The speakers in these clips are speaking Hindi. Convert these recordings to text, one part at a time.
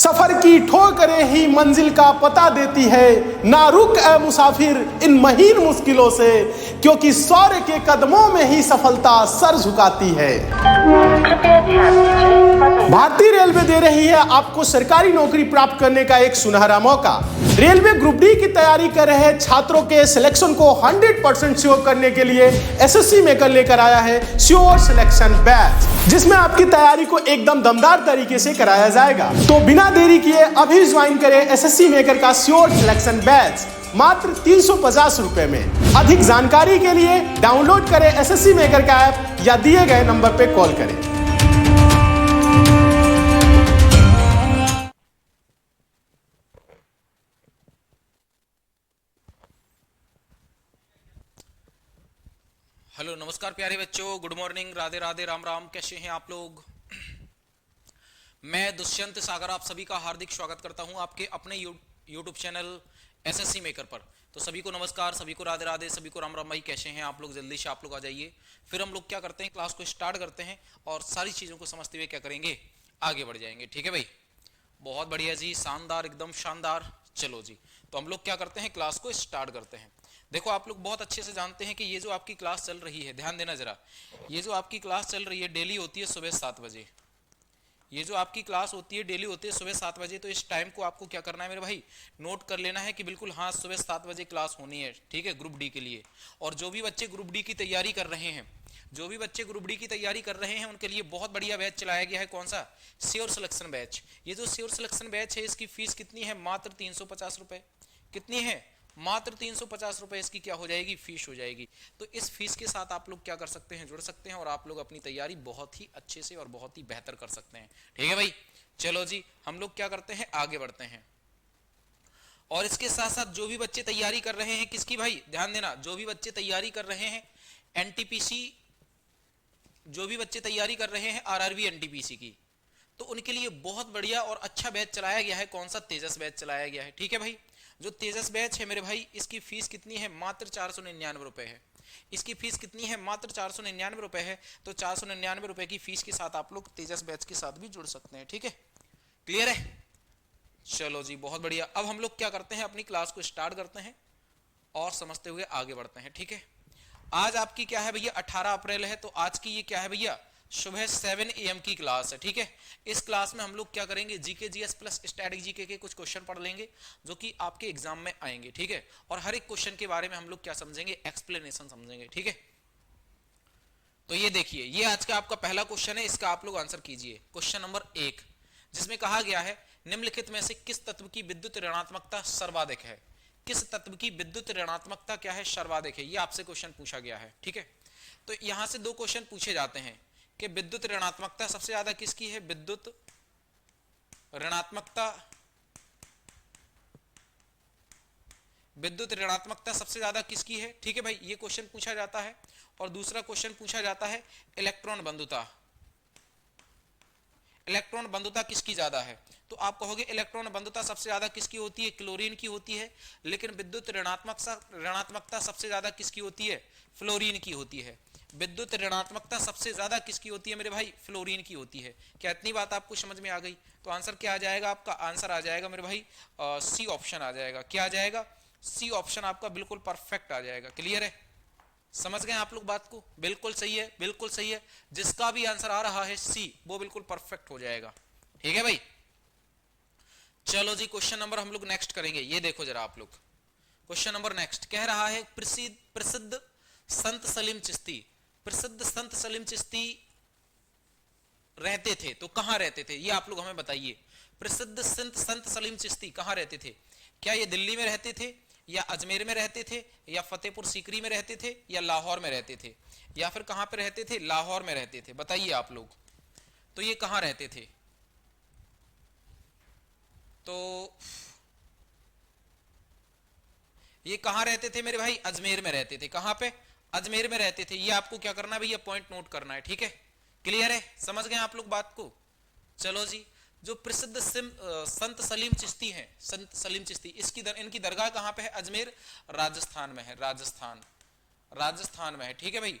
सफर की ठोकरें ही मंजिल का पता देती है, ना रुक ए मुसाफिर इन महीन मुश्किलों से, क्योंकि शौर्य के कदमों में ही सफलता सर झुकाती है। भारतीय रेलवे दे रही है आपको सरकारी नौकरी प्राप्त करने का एक सुनहरा मौका। रेलवे ग्रुप डी की तैयारी कर रहे छात्रों के सिलेक्शन को 100% श्योर करने के लिए एसएससी मेकर लेकर आया है श्योर सिलेक्शन बैच, जिसमें आपकी तैयारी को एकदम दमदार तरीके से कराया जाएगा। तो बिना देरी किए अभी ज्वाइन करें एसएससी मेकर का श्योर सिलेक्शन बैच मात्र 350 रुपए में। अधिक जानकारी के लिए डाउनलोड करें एसएससी मेकर का ऐप या दिए गए नंबर पर कॉल करें। हेलो नमस्कार प्यारे बच्चों, गुड मॉर्निंग, राधे राधे, राम राम। कैसे हैं आप लोग? मैं दुष्यंत सागर आप सभी का हार्दिक स्वागत करता हूं आपके अपने यूट्यूब चैनल एसएससी मेकर पर। तो सभी को नमस्कार, सभी को राधे राधे, सभी को राम राम। भाई कैसे हैं आप लोग? जल्दी से आप लोग आ जाइए। फिर हम लोग क्या करते हैं, क्लास को स्टार्ट करते हैं और सारी चीज़ों को समझते हुए क्या करेंगे, आगे बढ़ जाएंगे। ठीक है भाई, बहुत बढ़िया जी, शानदार, एकदम शानदार। चलो जी, तो हम लोग क्या करते हैं, क्लास को स्टार्ट करते हैं। देखो आप लोग बहुत अच्छे से जानते हैं कि ये जो आपकी क्लास चल रही है, ध्यान देना जरा, ये जो आपकी क्लास चल रही है डेली होती है सुबह 7 बजे। ये जो आपकी क्लास होती है डेली होती है सुबह 7 बजे। तो इस टाइम को आपको क्या करना है मेरे भाई, नोट कर लेना है कि बिल्कुल हाँ सुबह 7 बजे क्लास होनी है। ठीक है, ग्रुप डी के लिए। और जो भी बच्चे ग्रुप डी की तैयारी कर रहे हैं, जो भी बच्चे ग्रुप डी की तैयारी कर रहे हैं उनके लिए बहुत बढ़िया बैच चलाया गया है। कौन सा? Sure selection batch. ये जो श्योर सिलेक्शन बैच है इसकी फीस कितनी है? मात्र 350 रुपए। कितनी है? मात्र 350 रुपए इसकी क्या हो जाएगी, फीस हो जाएगी। तो इस फीस के साथ आप लोग क्या कर सकते हैं, जुड़ सकते हैं और आप लोग अपनी तैयारी बहुत ही अच्छे से और बहुत ही बेहतर कर सकते हैं। ठीक है भाई, चलो जी हम लोग क्या करते हैं, आगे बढ़ते हैं। और इसके साथ साथ जो भी बच्चे तैयारी कर रहे हैं, किसकी भाई, ध्यान देना, जो भी बच्चे तैयारी कर रहे हैं एनटीपीसी, जो भी बच्चे तैयारी कर रहे हैं आरआरबी एनटीपीसी की, तो उनके लिए बहुत बढ़िया और अच्छा बैच चलाया गया है। कौन सा? तेजस बैच चलाया गया है। ठीक है भाई, जो तेजस बैच है मेरे भाई, इसकी फीस कितनी है? मात्र 499 रुपए है। इसकी फीस कितनी है? मात्र 499 रुपए है। तो 499 रुपए की फीस के साथ आप लोग तेजस बैच के साथ भी जुड़ सकते हैं। ठीक है, क्लियर है? चलो जी बहुत बढ़िया। अब हम लोग क्या करते हैं, अपनी क्लास को स्टार्ट करते हैं और समझते हुए आगे बढ़ते हैं। ठीक है, आज आपकी क्या है भैया, 18 अप्रैल है। तो आज की ये क्या है भैया, सुबह 7 AM की क्लास है। ठीक है, इस क्लास में हम लोग क्या करेंगे, GK GS plus static GK के कुछ क्वेश्चन पढ़ लेंगे जो कि आपके एग्जाम में आएंगे। ठीक है, और हर एक क्वेश्चन के बारे में हम लोग क्या समझेंगे, एक्सप्लेनेशन समझेंगे। ठीक है, तो ये देखिए, ये आज का आपका पहला क्वेश्चन है, इसका आप लोग आंसर कीजिए। क्वेश्चन नंबर 1, जिसमें कहा गया है निम्नलिखित में से किस तत्व की विद्युत ऋणात्मकता सर्वाधिक है? किस तत्व की विद्युत ऋणात्मकता क्या है, सर्वाधिक है, ये आपसे क्वेश्चन पूछा गया है। ठीक है, तो यहां से दो क्वेश्चन पूछे जाते हैं कि विद्युत ऋणात्मकता सबसे ज्यादा किसकी है, विद्युत ऋणात्मकता, विद्युत ऋणात्मकता सबसे ज्यादा किसकी है। ठीक है भाई, ये क्वेश्चन पूछा जाता है। और दूसरा क्वेश्चन पूछा जाता है इलेक्ट्रॉन बंधुता, इलेक्ट्रॉन बंधुता किसकी ज्यादा है? तो आप कहोगे इलेक्ट्रॉन बंधुता सबसे ज्यादा किसकी होती है, क्लोरीन की होती है। लेकिन विद्युत ऋणात्मकता सबसे ज्यादा किसकी होती है, फ्लोरीन की होती है। विद्युत ऋणात्मकता सबसे ज्यादा किसकी होती है मेरे भाई, फ्लोरीन की होती है। क्या इतनी बात आपको समझ में आ गई? तो आंसर क्या आ जाएगा आपका, आंसर आ जाएगा मेरे भाई सी ऑप्शन आ जाएगा। क्या आ जाएगा? सी ऑप्शन आपका बिल्कुल परफेक्ट आ जाएगा। क्लियर है? समझ गए आप लोग बात को? बिल्कुल सही है, बिल्कुल सही है। जिसका भी आंसर आ रहा है सी, वो बिल्कुल परफेक्ट हो जाएगा। ठीक है भाई, चलो जी क्वेश्चन नंबर हम लोग नेक्स्ट करेंगे। ये देखो जरा आप लोग, क्वेश्चन नंबर नेक्स्ट कह रहा है प्रसिद्ध संत सलीम चिश्ती, प्रसिद्ध संत सलीम चिश्ती रहते थे, तो कहां रहते थे, ये आप लोग हमें बताइए। प्रसिद्ध संत सलीम चिश्ती कहां रहते थे? क्या ये दिल्ली में रहते थे, या अजमेर में रहते थे, या फतेहपुर सीकरी में रहते थे, या लाहौर में रहते थे, या फिर कहां पे रहते थे? लाहौर में रहते थे। बताइए आप लोग, तो ये कहां रहते थे? तो ये कहां रहते थे मेरे भाई, अजमेर में रहते थे। कहां पे? अजमेर में रहते थे। ये आपको क्या करना है भैया, पॉइंट नोट करना है। ठीक है, क्लियर है? समझ गए आप लोग बात को? चलो जी, जो प्रसिद्ध संत सलीम चिश्ती हैं, संत सलीम चिश्ती, इनकी दरगाह कहां पे है? अजमेर, राजस्थान में है। राजस्थान में है। ठीक है भाई,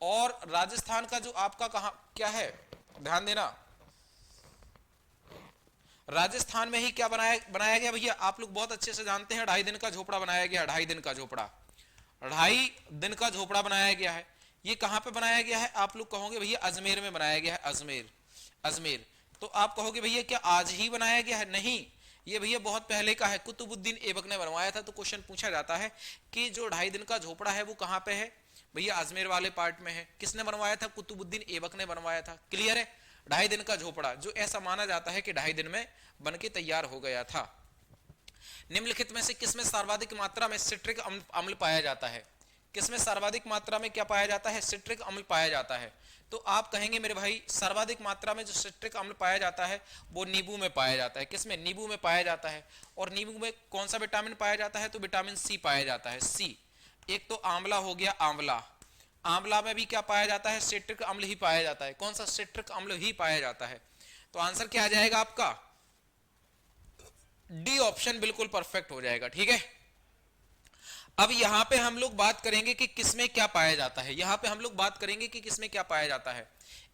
और राजस्थान का जो आपका कहां क्या है, ध्यान देना, राजस्थान में ही क्या बनाया गया भैया, आप लोग बहुत अच्छे से जानते हैं, 2.5 दिन का झोपड़ा बनाया गया, 2.5 दिन का झोपड़ा, 2.5 दिन का झोपड़ा बनाया गया है। ये कहां पे बनाया गया है, आप लोग कहोगे भैया अजमेर में बनाया गया है, अजमेर, अजमेर। तो आप कहोगे भैया क्या आज ही बनाया गया है, नहीं, ये भैया बहुत पहले का है, कुतुबुद्दीन ऐबक ने बनवाया था। तो क्वेश्चन पूछा जाता है कि जो 2.5 दिन का झोपड़ा है वो कहां पे है, भैया अजमेर वाले पार्ट में है। किसने बनवाया था, कुतुबुद्दीन ऐबक ने बनवाया था। क्लियर है, 2.5 दिन का झोपड़ा जो ऐसा माना जाता है कि 2.5 दिन में बनके तैयार हो गया था। निम्नलिखित में से किसमें सर्वाधिक मात्रा में सिट्रिक अम्ल पाया जाता है, किसमें सर्वाधिक मात्रा में क्या पाया जाता है, सिट्रिक अम्ल पाया जाता है। तो आप कहेंगे मेरे भाई सर्वाधिक मात्रा में जो सिट्रिक अम्ल पाया जाता है वो नींबू में पाया जाता है। किसमें, नींबू में पाया जाता है। और नींबू में कौन सा विटामिन पाया जाता है, तो विटामिन सी पाया जाता है, सी। एक तो आंवला हो गया, आंवला, आंवला में भी क्या पाया जाता है, सिट्रिक अम्ल ही पाया जाता है। कौन सा, सिट्रिक अम्ल ही पाया जाता है। तो आंसर क्या आ जाएगा आपका, डी ऑप्शन बिल्कुल परफेक्ट हो जाएगा। ठीक है, अब यहां पे हम लोग बात करेंगे कि किसमें क्या पाया जाता है, यहां पे हम लोग बात करेंगे कि किसमें क्या पाया जाता है।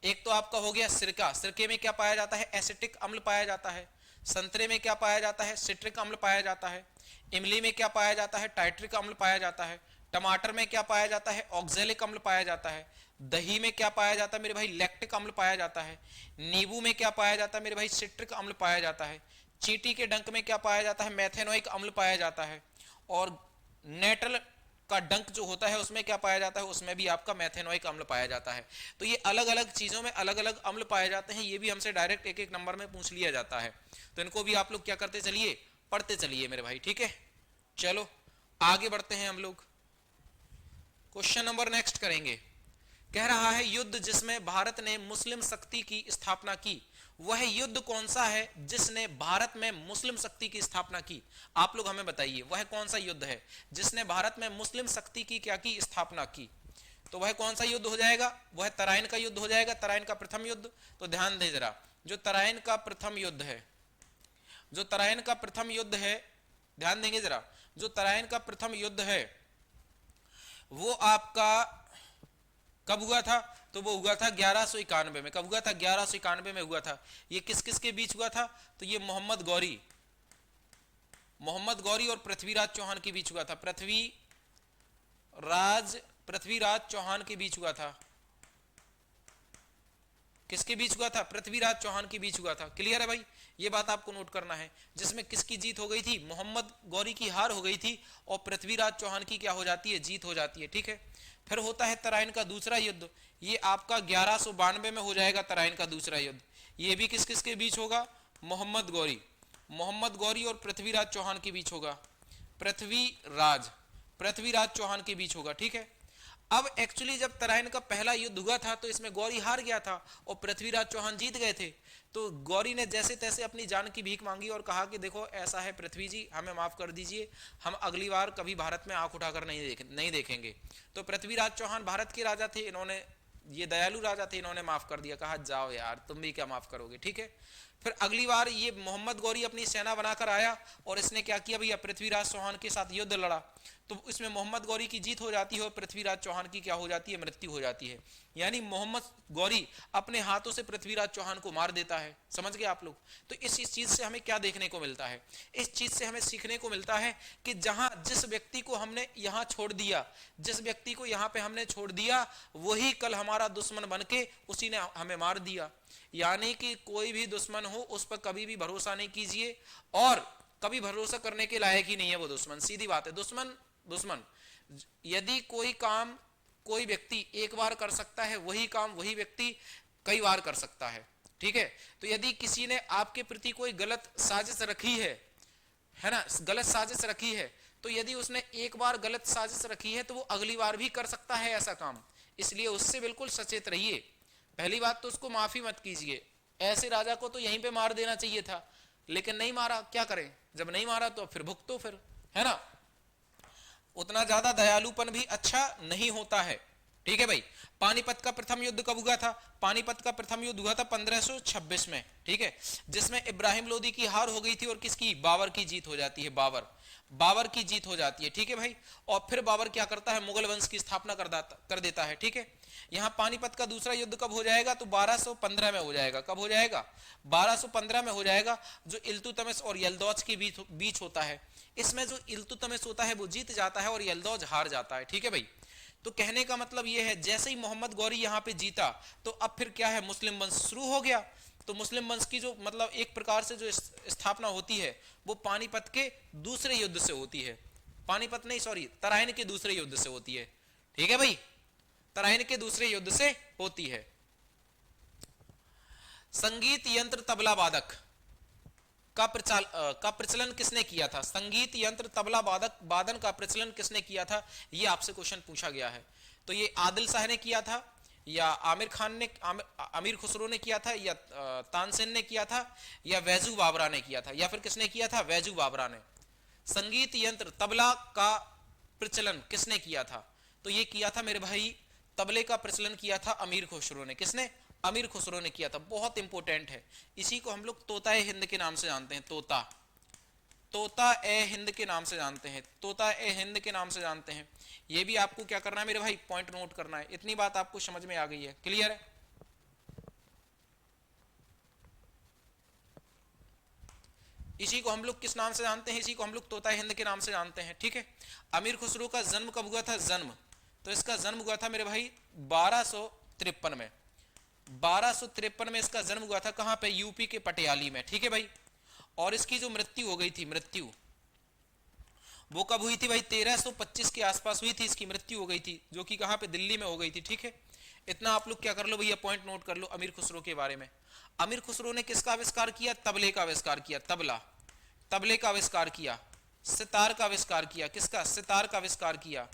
एक तो आपका हो गया सिरका, सिरके में क्या पाया जाता है, एसिटिक अम्ल पाया जाता है। संतरे में क्या पाया जाता है, सिट्रिक अम्ल पाया जाता है। इमली में क्या पाया जाता है, टाइट्रिक अम्ल पाया जाता है। टमाटर में क्या पाया जाता है, ऑक्जेलिक अम्ल पाया जाता है। दही में क्या पाया जाता है मेरे भाई, लैक्टिक अम्ल पाया जाता है। नींबू में क्या पाया जाता है मेरे भाई, सिट्रिक अम्ल पाया जाता है। चींटी के डंक में क्या पाया जाता है, मेथेनोइक अम्ल पाया जाता है। और नेटल का डंक जो होता है उसमें क्या पाया जाता है, उसमें भी आपका मेथेनोइक अम्ल पाया जाता है। तो ये अलग अलग चीजों में अलग अलग अम्ल पाए जाते हैं, ये भी हमसे डायरेक्ट एक एक नंबर में पूछ लिया जाता है। तो इनको भी आप लोग क्या करते चलिए, पढ़ते चलिए मेरे भाई। ठीक है, चलो आगे बढ़ते हैं हम लोग, क्वेश्चन नंबर नेक्स्ट करेंगे। कह रहा है युद्ध जिसमें भारत ने मुस्लिम शक्ति की स्थापना की, वह युद्ध कौन सा है जिसने भारत में मुस्लिम शक्ति की स्थापना की। आप लोग हमें बताइए वह कौन सा युद्ध है जिसने भारत में मुस्लिम शक्ति की क्या की, स्थापना की। तो वह कौन सा युद्ध हो जाएगा, वह तराइन का युद्ध हो जाएगा, तराइन का प्रथम युद्ध। तो ध्यान दे जरा, जो तराइन का प्रथम युद्ध है, जो तराइन का प्रथम युद्ध है, ध्यान देंगे जरा, जो तराइन का प्रथम युद्ध है वो आपका कब हुआ था, तो वो हुआ था 1191 में। कब हुआ था, 1191 में हुआ था। ये किस किस के बीच हुआ था, तो ये मोहम्मद गौरी और पृथ्वीराज चौहान के बीच हुआ था। पृथ्वीराज चौहान के बीच हुआ था। किसके बीच हुआ था, पृथ्वीराज चौहान के बीच हुआ था। क्लियर है भाई, ये बात आपको नोट करना है, जिसमें किसकी जीत हो गई थी, मोहम्मद गौरी की हार हो गई थी और पृथ्वीराज चौहान की क्या हो जाती है, जीत हो जाती है। ठीक है, फिर होता है तराइन का दूसरा युद्ध, ये आपका 1192 में हो जाएगा तराइन का दूसरा युद्ध। ये भी किस किस के बीच होगा, मोहम्मद गौरी और पृथ्वीराज चौहान के बीच होगा, पृथ्वीराज चौहान के बीच होगा। ठीक है, अब एक्चुअली जब तराइन का पहला युद्ध हुआ था तो इसमें गौरी हार गया था और पृथ्वीराज चौहान जीत गए थे। तो गौरी ने जैसे तैसे अपनी जान की भीख मांगी और कहा कि देखो ऐसा है पृथ्वी जी, हमें माफ कर दीजिए, हम अगली बार कभी भारत में आंख उठाकर नहीं देखेंगे। तो पृथ्वीराज चौहान भारत के राजा थे, इन्होंने, ये दयालु राजा थे, इन्होंने माफ कर दिया, कहा जाओ यार तुम भी क्या माफ करोगे। ठीक है, फिर अगली बार ये मोहम्मद गौरी अपनी सेना बनाकर आया और इसने क्या किया भैया, पृथ्वीराज चौहान के साथ युद्ध लड़ा। तो इसमें मोहम्मद गौरी की जीत हो जाती है और पृथ्वीराज चौहान की क्या हो जाती है, मृत्यु हो जाती है। यानी मोहम्मद गौरी अपने हाथों से पृथ्वीराज चौहान को मार देता है। समझ गए आप लोग। तो इस चीज से हमें क्या देखने को मिलता है, इस चीज से हमें सीखने को मिलता है कि जहां जिस व्यक्ति को हमने यहां छोड़ दिया, जिस व्यक्ति को यहां पे हमने छोड़ दिया, वही कल हमारा दुश्मन बनके उसी ने हमें मार दिया। यानी कि कोई भी दुश्मन हो उस पर कभी भी भरोसा नहीं कीजिए और कभी भरोसा करने के लायक ही नहीं है वो दुश्मन। सीधी बात है, दुश्मन यदि कोई काम कोई व्यक्ति एक बार कर सकता है, वही काम वही व्यक्ति कई बार कर सकता है। ठीक है, तो यदि किसी ने आपके प्रति कोई गलत साजिश रखी है ना, गलत साजिश रखी है, तो यदि उसने एक बार गलत साजिश रखी है तो वो अगली बार भी कर सकता है ऐसा काम। इसलिए उससे बिल्कुल सचेत रहिए। पहली बात तो उसको माफी मत कीजिए, ऐसे राजा को तो यहीं पे मार देना चाहिए था, लेकिन नहीं मारा, क्या करें, जब नहीं मारा तो फिर भुगतो, फिर है ना। उतना ज्यादा दयालुपन भी अच्छा नहीं होता है। ठीक है भाई। पानीपत का प्रथम युद्ध कब हुआ था? पानीपत का प्रथम युद्ध हुआ था 1526 में, ठीक है, जिसमें इब्राहिम लोदी की हार हो गई थी और किसकी? बाबर की जीत हो जाती है। बाबर की जीत हो जाती है, ठीक है भाई। और फिर बाबर क्या करता है? मुगल वंश की स्थापना कर देता है, ठीक है। यहां पानीपत का दूसरा युद्ध कब हो जाएगा? तो 1215 में हो जाएगा। कब हो जाएगा? 1215 में हो जाएगा, जो इल्तुतमिश और यल्दौज के बीच होता है। इसमें जो इल्तुतमिश होता है वो जीत जाता है और यल्दौज हार जाता है, ठीक है भाई। तो कहने का मतलब यह है, जैसे ही मोहम्मद गौरी यहां पे जीता तो अब फिर क्या है? मुस्लिम वंश शुरू हो गया। तो मुस्लिम वंश की जो मतलब एक प्रकार से जो स्थापना होती है वो पानीपत के दूसरे युद्ध से होती है। पानीपत नहीं, सॉरी, तराइन के दूसरे युद्ध से होती है, ठीक है भाई, तराइन के दूसरे युद्ध से होती है। संगीत यंत्र तबला वादक का प्रचलन किसने किया था? संगीत यंत्र तबला वादन का प्रचलन किसने किया था? यह आपसे क्वेश्चन पूछा गया है। तो ये आदिल शाह ने किया था, या आमिर खान ने, अमीर खुसरो ने किया था, या तानसेन ने किया था, या वैजू बाबरा ने किया था, या फिर किसने किया था? वैजू बाबरा ने। संगीत यंत्र तबला का प्रचलन किसने किया था? तो ये किया था मेरे भाई, तबले का प्रचलन किया था अमीर खुसरो ने। किसने? अमीर खुसरो ने किया था। बहुत इंपॉर्टेंट है। इसी को हम लोग तोता ए हिंद के नाम से जानते हैं। तोता ए हिंद के नाम से जानते हैं। तोता ए हिंद के नाम से जानते हैं। ये भी आपको क्या करना है मेरे भाई? पॉइंट नोट करना है। इतनी बात आपको समझ में आ गई है? क्लियर है? इसी को हम लोग किस नाम से जानते हैं? इसी को हम लोग तोता ए हिंद के नाम से जानते हैं, ठीक है। अमीर खुसरो का जन्म कब हुआ था? जन्म, तो इसका जन्म हुआ था मेरे भाई 1253 में। 1253 में इसका जन्म हुआ था। कहां पे? यूपी के पटियाली में, ठीक है भाई। और इसकी जो मृत्यु हो गई थी, मृत्यु वो कब हुई थी भाई? 1325 के आसपास हुई थी इसकी मृत्यु हो गई थी, जो कि कहां पे? दिल्ली में हो गई थी, ठीक है। इतना आप लोग क्या कर लो भैया, पॉइंट नोट कर लो अमीर खुसरो के बारे में। अमीर खुसरो ने किसका आविष्कार किया? तबले का आविष्कार किया। तबले का आविष्कार किया। सितार का आविष्कार किया। किसका? सितार का आविष्कार किया।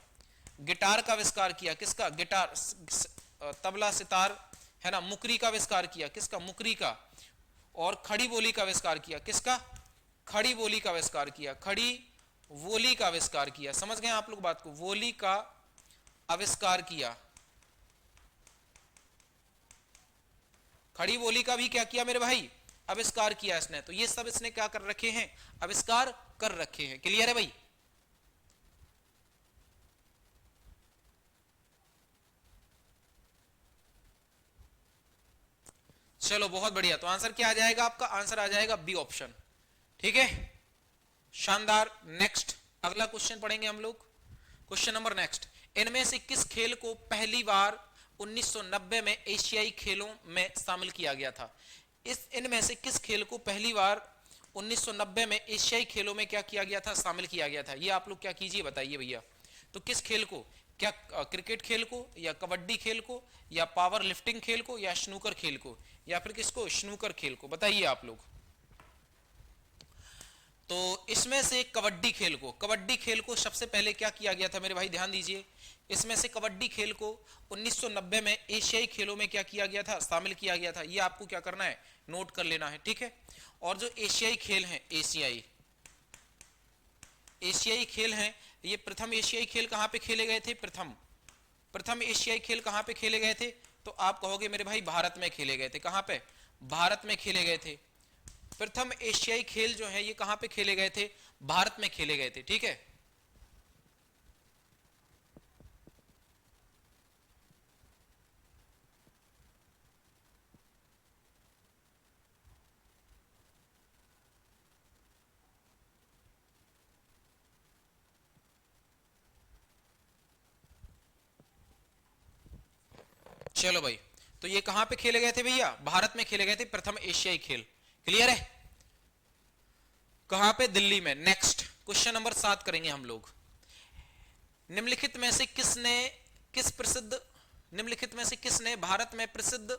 गिटार का आविष्कार किया। किसका? गिटार, तबला, सितार, है ना। मुकरी का आविष्कार किया। किसका? मुकरी का। और खड़ी बोली का आविष्कार किया। किसका? खड़ी बोली का आविष्कार किया। खड़ी बोली का आविष्कार किया। समझ गए आप लोग बात को? बोली का आविष्कार किया। खड़ी बोली का भी क्या किया मेरे भाई? आविष्कार किया इसने। तो ये सब इसने क्या कर रखे हैं? आविष्कार कर रखे हैं। क्लियर है भाई? चलो बहुत बढ़िया। तो आंसर क्या आ जाएगा आपका? आंसर आ जाएगा बी ऑप्शन, ठीक है। शानदार। नेक्स्ट अगला क्वेश्चन पढ़ेंगे हम लोग। क्वेश्चन नंबर नेक्स्ट, इनमें से किस खेल को पहली बार 1990 में एशियाई खेलों में शामिल किया गया था? इनमें से किस खेल को पहली बार 1990 में एशियाई खेलों में क्या किया गया था? शामिल किया गया था। ये आप लोग क्या कीजिए बताइए भैया। तो किस खेल को? क्या क्रिकेट खेल को, या कबड्डी खेल को, या पावर लिफ्टिंग खेल को, या स्नूकर खेल को, या फिर किसको? स्नूकर खेल को। बताइए आप लोग। तो इसमें से कबड्डी खेल को, कबड्डी खेल को सबसे पहले क्या किया गया था मेरे भाई? ध्यान दीजिए। इसमें से कबड्डी खेल को 1990 में एशियाई खेलों में क्या किया गया था? शामिल किया गया था। ये आपको क्या करना है? नोट कर लेना है, ठीक है। और जो एशियाई खेल हैं, एशियाई खेल हैं, ये प्रथम एशियाई खेल कहां पे खेले गए थे? प्रथम एशियाई खेल कहां पे खेले गए थे? तो आप कहोगे मेरे भाई भारत में खेले गए थे। कहां पे? भारत में खेले गए थे। प्रथम एशियाई खेल जो है ये कहां पे खेले गए थे? भारत में खेले गए थे, ठीक है। चलो भाई, तो ये कहां पे खेले गए थे भैया? भारत में खेले गए थे प्रथम एशियाई खेल। क्लियर है? कहां पे? दिल्ली में। नेक्स्ट क्वेश्चन नंबर 7 करेंगे हम लोग। निम्नलिखित में से किसने भारत में प्रसिद्ध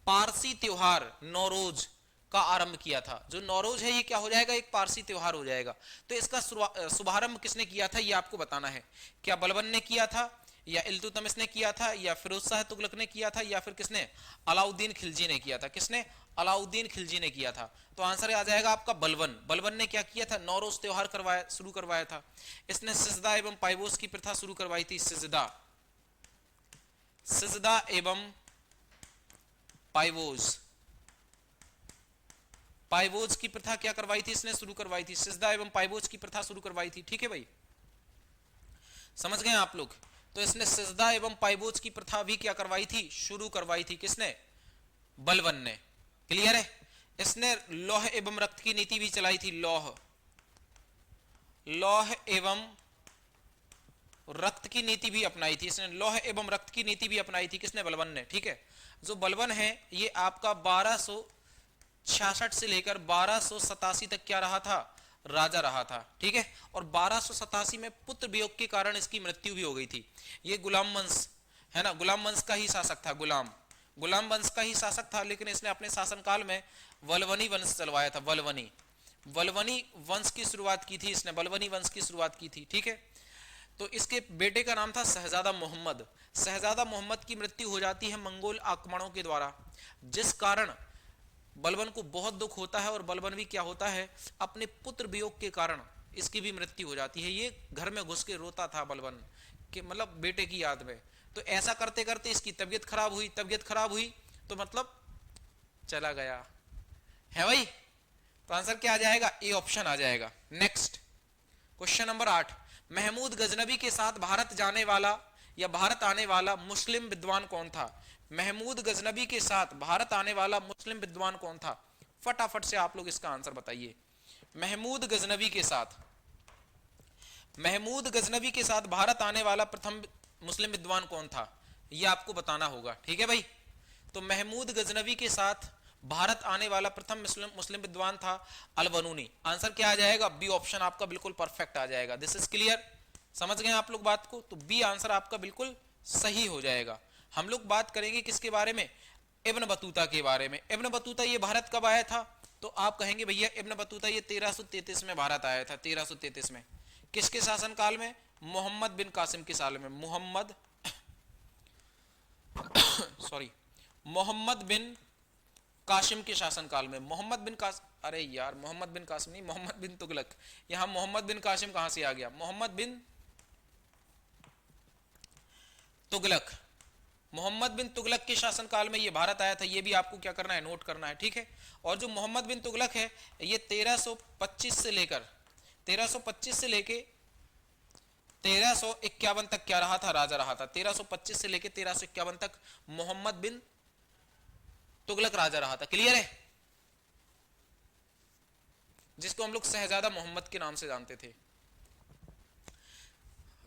पारसी त्योहार नौरोज का आरंभ किया था? जो नौरोज है ये क्या हो जाएगा? एक पारसी त्योहार हो जाएगा। तो इसका शुभारंभ किसने किया था? ये आपको बताना है। क्या बलबन ने किया था, या इल्तुतमिश ने किया था, या फिरोज शाह तुगलक ने किया था, या फिर किसने? अलाउद्दीन खिलजी ने किया था। किसने? अलाउद्दीन खिलजी ने किया था। तो आंसर आ जाएगा आपका बलबन। बलबन ने क्या किया था? नौरोज त्योहार शुरू करवाया था। इसने सिजदा एवं पायबोस की प्रथा शुरू करवाई थी। सिजदा सिजदा एवं पाइवोज। पाइवोज की प्रथा क्या करवाई थी इसने? शुरू करवाई थी। सिजदा एवं पाइवोज की प्रथा शुरू करवाई थी। ठीक है भाई, समझ गए आप लोग? तो इसने सिजदा एवं पाइवोज की प्रथा भी क्या करवाई थी? शुरू करवाई थी। किसने? बलबन ने। क्लियर है? इसने लौह एवं रक्त की नीति भी चलाई थी। लौह एवं रक्त की नीति भी अपनाई थी इसने। लौह एवं रक्त की नीति भी अपनाई थी। किसने? बलबन ने। ठीक है, जो बलबन है ये आपका 1266 से लेकर 1287 तक क्या रहा था? राजा रहा था। ठीक है, और 1287 में पुत्र वियोग के कारण इसकी मृत्यु भी हो गई थी। ये गुलाम वंश है ना, गुलाम वंश का ही शासक था। गुलाम वंश का ही शासक था, लेकिन इसने अपने शासनकाल में वल्लवनी वंश चलवाया था। वल्लवनी वंश की शुरुआत की थी इसने। वल्लवनी वंश की शुरुआत की थी। ठीक है, तो इसके बेटे का नाम था शहजादा मोहम्मद। शहजादा मोहम्मद की मृत्यु हो जाती है मंगोल आक्रमणों के द्वारा, जिस कारण बलबन को बहुत दुख होता है। और बलबन भी क्या होता है? अपने पुत्र वियोग के कारण इसकी भी मृत्यु हो जाती है। ये घर में घुस के रोता था बलबन कि मतलब बेटे की याद में। तो ऐसा करते करते इसकी तबीयत खराब हुई तो मतलब चला गया है भाई। तो आंसर क्या आ जाएगा? ए ऑप्शन आ जाएगा। Next question number 8, Mahmud Ghaznavi के साथ भारत जाने वाला या भारत आने वाला मुस्लिम विद्वान कौन था? महमूद गजनबी के साथ भारत आने वाला मुस्लिम विद्वान कौन था? फटाफट से आप लोग इसका आंसर बताइए। महमूद गजनबी के साथ भारत आने वाला प्रथम मुस्लिम विद्वान कौन था? यह आपको बताना होगा। ठीक है भाई, तो महमूद गजनबी के साथ भारत आने वाला प्रथम मुस्लिम विद्वान था अल-बनूनी। आंसर क्या आ जाएगा? बी ऑप्शन आपका बिल्कुल परफेक्ट आ जाएगा। This is clear? समझ गए आप लोग बात को? तो बी आंसर आपका बिल्कुल सही हो जाएगा। हम लोग बात करेंगे किसके बारे में? इब्न बतूता के बारे में। इब्न बतूता ये भारत कब आया था? तो आप कहेंगे भैया इब्न बतूता ये 1333 में भारत आया था। 1333 में किसके शासनकाल में? मोहम्मद बिन कासिम के साल में। मोहम्मद बिन कासिम के शासनकाल में। मोहम्मद बिन कासिम नहीं, मोहम्मद बिन तुगलक। यहां मोहम्मद बिन कासिम कहां से आ गया? मोहम्मद बिन तुगलक के शासनकाल में ये भारत आया था। ये भी आपको क्या करना है? नोट करना है। ठीक है, और जो मोहम्मद बिन तुगलक है ये 1325 से लेकर 1351 तक क्या रहा था? राजा रहा था। 1325 से लेकर 1351 तक मोहम्मद बिन तुगलक राजा रहा था। क्लियर है? जिसको हम लोग शहजादा मोहम्मद के नाम से जानते थे,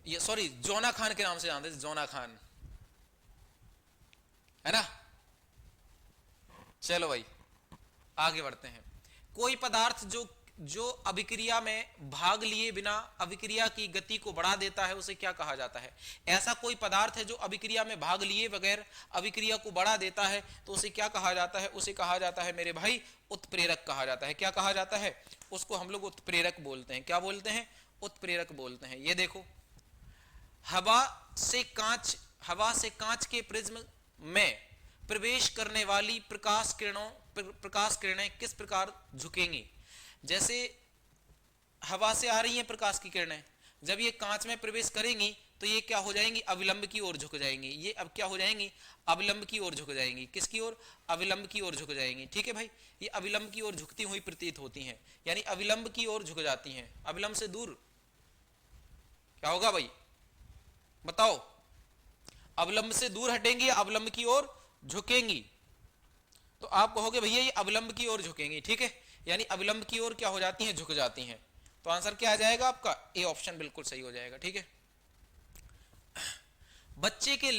ये सॉरी जोना खान के नाम से जानते थे। जोना खान है ना। चलो भाई आगे बढ़ते हैं। कोई पदार्थ जो अभिक्रिया में भाग लिए बिना अभिक्रिया की गति को बढ़ा देता है उसे क्या कहा जाता है? ऐसा कोई पदार्थ है जो अभिक्रिया में भाग लिए बगैर अभिक्रिया को बढ़ा देता है तो उसे क्या कहा जाता है? उसे कहा जाता है मेरे भाई उत्प्रेरक कहा जाता है। क्या कहा जाता है? उसको हम लोग उत्प्रेरक बोलते हैं। क्या बोलते हैं? उत्प्रेरक बोलते हैं। ये देखो, हवा से कांच के प्रिज्म में प्रवेश करने वाली प्रकाश किरणें किस प्रकार झुकेंगी? जैसे हवा से आ रही हैं प्रकाश की किरणें, जब ये कांच में प्रवेश करेंगी तो ये क्या हो जाएंगी? अविलंब की ओर झुक जाएंगी। ये अब क्या हो जाएंगी? अविलंब की ओर झुक जाएंगी। किसकी ओर? अविलंब की ओर झुक जाएंगी। ठीक है भाई, ये अविलंब की ओर झुकती हुई प्रतीत होती हैं, यानी अविलंब की ओर झुक जाती हैं। अविलंब से दूर क्या होगा भाई? बताओ। अविलंब से दूर हटेंगी, अविलंब की ओर झुकेंगी। तो आप कहोगे भैया ये अविलंब की ओर झुकेंगी। ठीक है, यानी अविलंब की ओर क्या हो जाती हैं? झुक जाती हैं। तो आंसर क्या आ जाएगा आपका? ए ऑप्शन बिल्कुल सही हो जाएगा। ठीक है, बच्चे के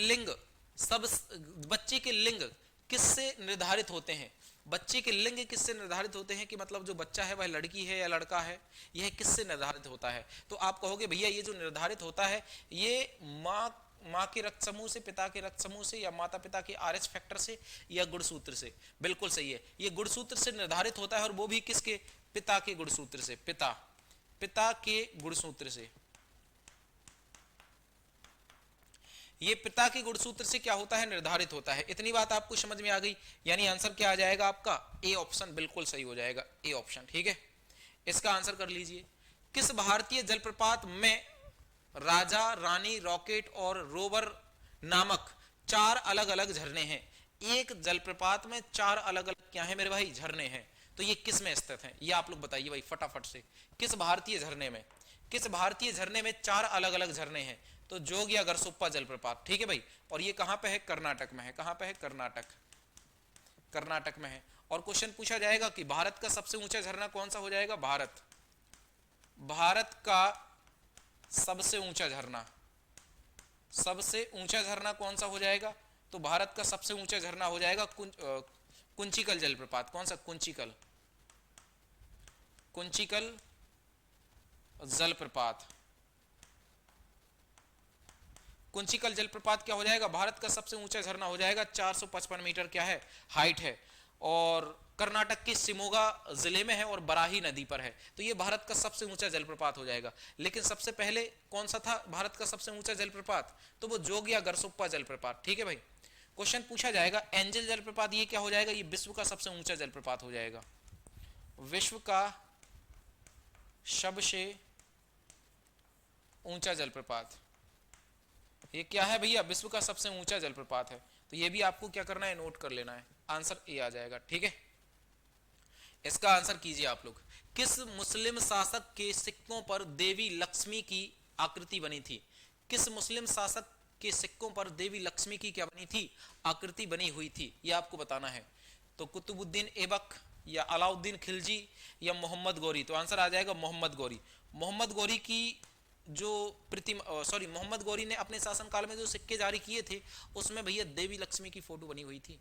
लिंग किससे निर्धारित होते हैं? बच्चे के लिंग किससे निर्धारित होते हैं कि मतलब जो बच्चा है वह लड़की है या लड़का है, यह किससे निर्धारित होता है? तो आप कहोगे भैया ये जो निर्धारित होता है ये माँ के रक्त समूह से, पिता के रक्त समूह से, या माता पिता के RH फैक्टर से, या गुणसूत्र से। बिल्कुल सही है, ये गुणसूत्र से निर्धारित होता है, और वो भी किसके? पिता के गुणसूत्र से। पिता के गुणसूत्र से। ये पिता के गुणसूत्र से क्या होता है? निर्धारित होता है। इतनी बात आपको समझ में आ गई, यानी आंसर क्या आ जाएगा आपका? ए ऑप्शन बिल्कुल सही हो जाएगा। A option. ठीक है, इसका आंसर कर लीजिए। किस भारतीय जलप्रपात में राजा, रानी, रॉकेट और रोवर नामक चार अलग अलग झरने हैं। एक जलप्रपात में चार अलग अलग क्या है मेरे भाई, झरने हैं। तो ये किस में स्थित है, ये आप लोग बताइए भाई फटाफट से। किस भारतीय झरने में, किस भारतीय झरने में चार अलग अलग झरने हैं? तो जोग या गरसुप्पा जलप्रपात, ठीक है भाई। और ये कहां पे है, कर्नाटक में है। कहां पे है, कर्नाटक, कर्नाटक में है। और क्वेश्चन पूछा जाएगा कि भारत का सबसे ऊंचा झरना कौन सा हो जाएगा, भारत का सबसे ऊंचा झरना, सबसे ऊंचा झरना कौन सा हो जाएगा? तो भारत का सबसे ऊंचा झरना हो जाएगा कुंचिकल जलप्रपात। कौन सा, कुंचिकल, कुंचिकल जलप्रपात। कुंचिकल जलप्रपात क्या हो जाएगा, भारत का सबसे ऊंचा झरना हो जाएगा। 455 मीटर क्या है, हाइट है। और कर्नाटक के शिमोगा जिले में है और बराही नदी पर है। तो ये भारत का सबसे ऊंचा जलप्रपात हो जाएगा। लेकिन सबसे पहले कौन सा था भारत का सबसे ऊंचा जलप्रपात? तो वो जोग या गरसुप्पा जलप्रपात, ठीक है भाई। क्वेश्चन पूछा जाएगा एंजल जलप्रपात, ये क्या हो जाएगा, ये विश्व का सबसे ऊंचा जलप्रपात हो जाएगा। विश्व का सबसे ऊंचा जलप्रपात, ये क्या है भैया, विश्व का सबसे ऊंचा जलप्रपात है। तो ये भी आपको क्या करना है, नोट कर लेना है। आंसर ए आ जाएगा, ठीक है। इसका आंसर कीजिए आप लोग। किस मुस्लिम शासक के सिक्कों पर देवी लक्ष्मी की आकृति बनी थी? किस मुस्लिम शासक के सिक्कों पर देवी लक्ष्मी की क्या बनी थी, आकृति बनी हुई थी, ये आपको बताना है। तो कुतुबुद्दीन ऐबक या अलाउद्दीन खिलजी या मोहम्मद गौरी? तो आंसर आ जाएगा मोहम्मद गौरी। मोहम्मद गौरी की जो मोहम्मद गौरी ने अपने शासनकाल में जो सिक्के जारी किए थे उसमें भैया देवी लक्ष्मी की फोटो बनी हुई थी।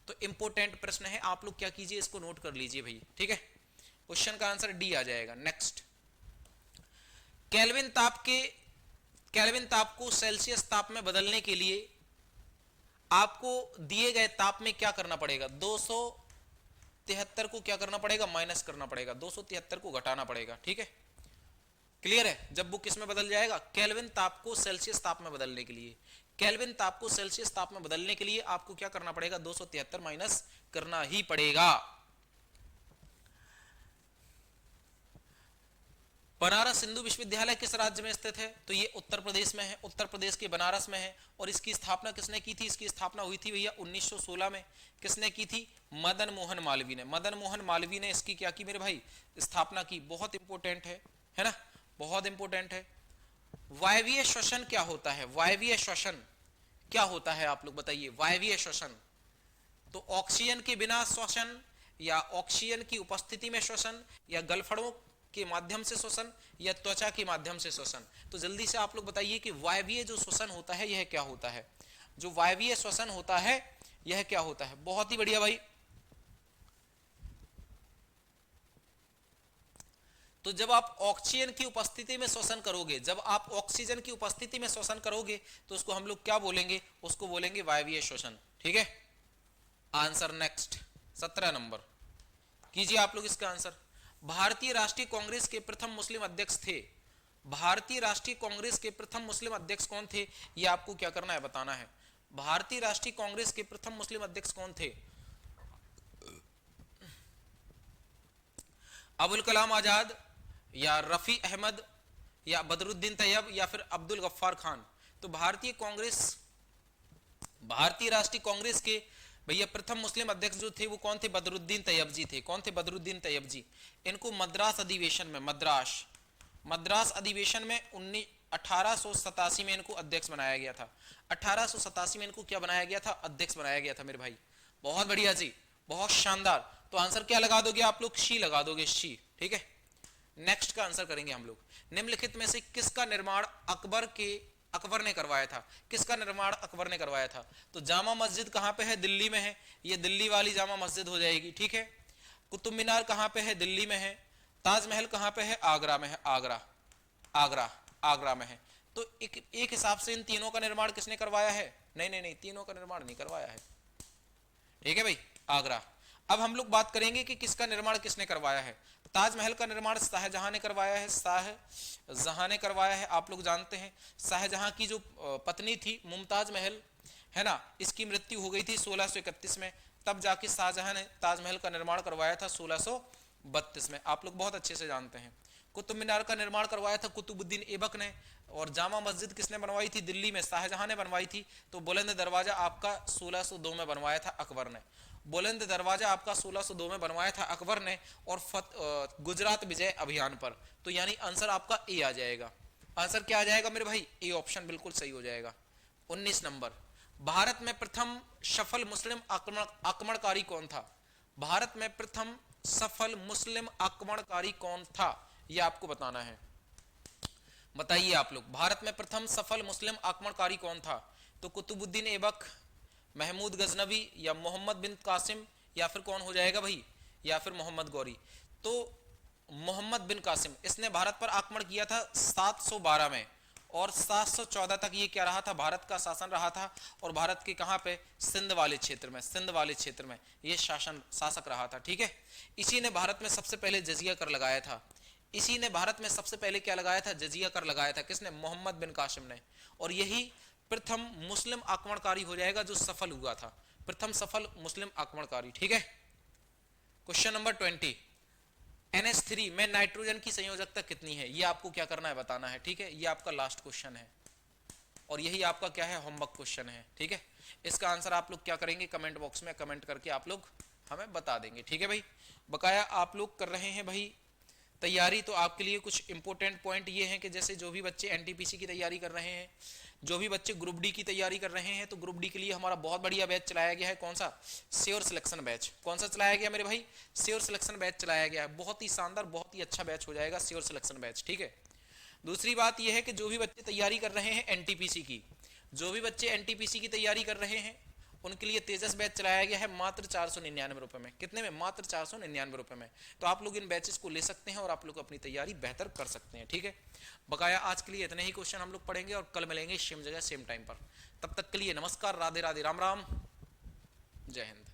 तो इंपोर्टेंट प्रश्न है, आप लोग क्या कीजिए, इसको नोट कर लीजिए भैया, ठीक है। क्वेश्चन का आंसर डी आ जाएगा। नेक्स्ट, केल्विन ताप को सेल्सियस ताप में बदलने के लिए आपको दिए गए ताप में क्या करना पड़ेगा? 273 को क्या करना पड़ेगा, माइनस करना पड़ेगा, 273 को घटाना पड़ेगा, ठीक है। क्लियर है? जब वो किस में बदल जाएगा, केल्विन ताप को सेल्सियस ताप में बदलने के लिए, केल्विन ताप को सेल्सियस ताप में बदलने के लिए आपको क्या करना पड़ेगा, 273 माइनस करना ही पड़ेगा। बनारस हिंदू विश्वविद्यालय किस राज्य में स्थित है? तो ये उत्तर प्रदेश में है, उत्तर प्रदेश के बनारस में है। और इसकी स्थापना किसने की थी? इसकी स्थापना हुई थी भैया 1916 में। किसने की थी? मदन मोहन मालवीय ने। मदन मोहन मालवीय ने इसकी क्या की मेरे भाई, स्थापना की। बहुत इंपॉर्टेंट है ना, बहुत इंपॉर्टेंट है। वायवीय श्वसन क्या होता है? वायवीय श्वसन क्या होता है, आप लोग बताइए। वायवीय श्वसन, तो ऑक्सीजन के बिना श्वसन या ऑक्सीजन की उपस्थिति में श्वसन या गलफड़ों के माध्यम से श्वसन या त्वचा के माध्यम से श्वसन। तो जल्दी से आप लोग बताइए कि वायवीय जो श्वसन होता है यह क्या होता है? जो वायवीय श्वसन होता है यह क्या होता है? बहुत ही बढ़िया भाई। तो जब आप ऑक्सीजन की उपस्थिति में श्वसन करोगे, जब आप ऑक्सीजन की उपस्थिति में श्वसन करोगे तो उसको हम लोग क्या बोलेंगे? उसको बोलेंगे वायवीय श्वसन, ठीक है। आंसर नेक्स्ट 17 नंबर कीजिए आप लोग इसका आंसर। भारतीय राष्ट्रीय कांग्रेस के प्रथम मुस्लिम अध्यक्ष थे। भारतीय राष्ट्रीय कांग्रेस के प्रथम मुस्लिम अध्यक्ष कौन थे? ये आपको क्या करना है, बताना है। भारतीय राष्ट्रीय कांग्रेस के प्रथम मुस्लिम अध्यक्ष कौन थे? अबुल कलाम आजाद या रफी अहमद या बदरुद्दीन तैयब या फिर अब्दुल गफ्फार खान? तो भारतीय राष्ट्रीय कांग्रेस के भैया प्रथम मुस्लिम अध्यक्ष जो थे वो कौन थे? बदरुद्दीन तैयब जी थे। कौन थे? बदरुद्दीन तैयब जी। इनको मद्रास अधिवेशन में, मद्रास अधिवेशन में 1887 में इनको अध्यक्ष बनाया गया था। 1887 में इनको क्या बनाया गया था? अध्यक्ष बनाया गया था मेरे भाई। बहुत बढ़िया जी, बहुत शानदार। तो आंसर क्या लगा दोगे आप लोग? शी लगा दोगे, शी, ठीक है। नेक्स्ट का आंसर करेंगे हम लोग। निम्नलिखित में से किसका निर्माण अकबर ने करवाया था? किसका निर्माण अकबर ने करवाया था? तो जामा मस्जिद कहां पे है? दिल्ली में है। ये दिल्ली वाली जामा मस्जिद हो जाएगी, ठीक है। कुतुब मीनार कहां पे है? दिल्ली में है। ताजमहल कहां पे है? आगरा में है। आगरा में है। तो एक हिसाब से इन तीनों का निर्माण किसने करवाया है? नहीं, तीनों का निर्माण नहीं करवाया है, ठीक है भाई, आगरा। अब हम लोग बात करेंगे कि किसका निर्माण किसने करवाया है। ताजमहल का निर्माण शाहजहां ने करवाया है। शाहजहां ने करवाया है। आप लोग जानते हैं शाहजहां की जो पत्नी थी मुमताज महल, है ना, इसकी मृत्यु हो गई थी 1631 में। तब जाके शाहजहां ने ताजमहल का निर्माण करवाया था 1632 में। आप लोग बहुत अच्छे से जानते हैं। कुतुब मीनार का निर्माण करवाया था कुतुबुद्दीन ऐबक ने, और जामा मस्जिद किसने बनवाई थी? दिल्ली में शाहजहां ने बनवाई थी। तो बुलंद दरवाजा आपका 1602 में बनवाया था अकबर ने। बुलंद दरवाजा आपका 1602 में बनवाया था अकबर ने, और गुजरात विजय अभियान पर। तो यानी आंसर आपका ए आ जाएगा। आंसर क्या आ जाएगा मेरे भाई? ए ऑप्शन बिल्कुल सही हो जाएगा। 19 नंबर, भारत में प्रथम सफल मुस्लिम आक्रमणकारी कौन था? भारत में प्रथम सफल मुस्लिम आक्रमणकारी कौन था, यह आपको बताना है। बताइए आप लोग, भारत में प्रथम सफल मुस्लिम आक्रमणकारी कौन था? तो कुतुबुद्दीन ऐबक, महमूद गजनवी, या मोहम्मद बिन कासिम, या फिर कौन हो जाएगा भाई? या फिर मोहम्मद गौरी। तो मोहम्मद बिन कासिम, इसने भारत पर आक्रमण किया था 712 में, और 714 तक ये क्या रहा था? भारत का शासन रहा था। और भारत के कहां पे? सिंध वाले क्षेत्र में, सिंध वाले क्षेत्र में ये शासक रहा था। ठीक है, इसी ने भारत में सबसे पहले जजिया कर लगाया था। इसी ने भारत में सबसे पहले क्या लगाया था? जजिया कर लगाया था। किसने? मोहम्मद बिन कासिम ने। और यही प्रथम मुस्लिम आक्रमणकारी हो जाएगा जो सफल हुआ था, प्रथम सफल मुस्लिम आक्रमणकारी। ठीक है, क्वेश्चन नंबर 20, NH3 में नाइट्रोजन की संयोजकता कितनी है? ये आपको क्या करना है? बताना है। ठीक है, ये आपका लास्ट क्वेश्चन है, और यही आपका क्या है? होमवर्क क्वेश्चन है। ठीक है, इसका आंसर आप लोग क्या करेंगे? कमेंट बॉक्स में कमेंट करके आप लोग हमें बता देंगे। ठीक है भाई, बकाया आप लोग कर रहे हैं भाई तैयारी, तो आपके लिए कुछ इंपॉर्टेंट पॉइंट ये हैं कि जैसे जो भी बच्चे NTPC की तैयारी कर रहे हैं, जो भी बच्चे ग्रुप डी की तैयारी कर रहे हैं, तो ग्रुप डी के लिए हमारा बहुत बढ़िया बैच चलाया गया है। कौन सा? Sure selection batch. कौन सा चलाया गया मेरे भाई? श्योर सिलेक्शन बैच चलाया गया है। बहुत ही शानदार, बहुत ही अच्छा बैच हो जाएगा श्योर सिलेक्शन बैच। ठीक है, दूसरी बात यह है कि जो भी बच्चे तैयारी कर रहे हैं NTPC की, जो भी बच्चे NTPC की तैयारी कर रहे हैं, उनके लिए तेजस बैच चलाया गया है मात्र 499 रुपए में। कितने में? मात्र 499 रुपए में। तो आप लोग इन बैचेस को ले सकते हैं और आप लोग अपनी तैयारी बेहतर कर सकते हैं। ठीक है, बकाया आज के लिए इतने ही क्वेश्चन हम लोग पढ़ेंगे, और कल मिलेंगे सेम जगह सेम टाइम पर। तब तक के लिए नमस्कार, राधे राधे, राम राम, जय हिंद।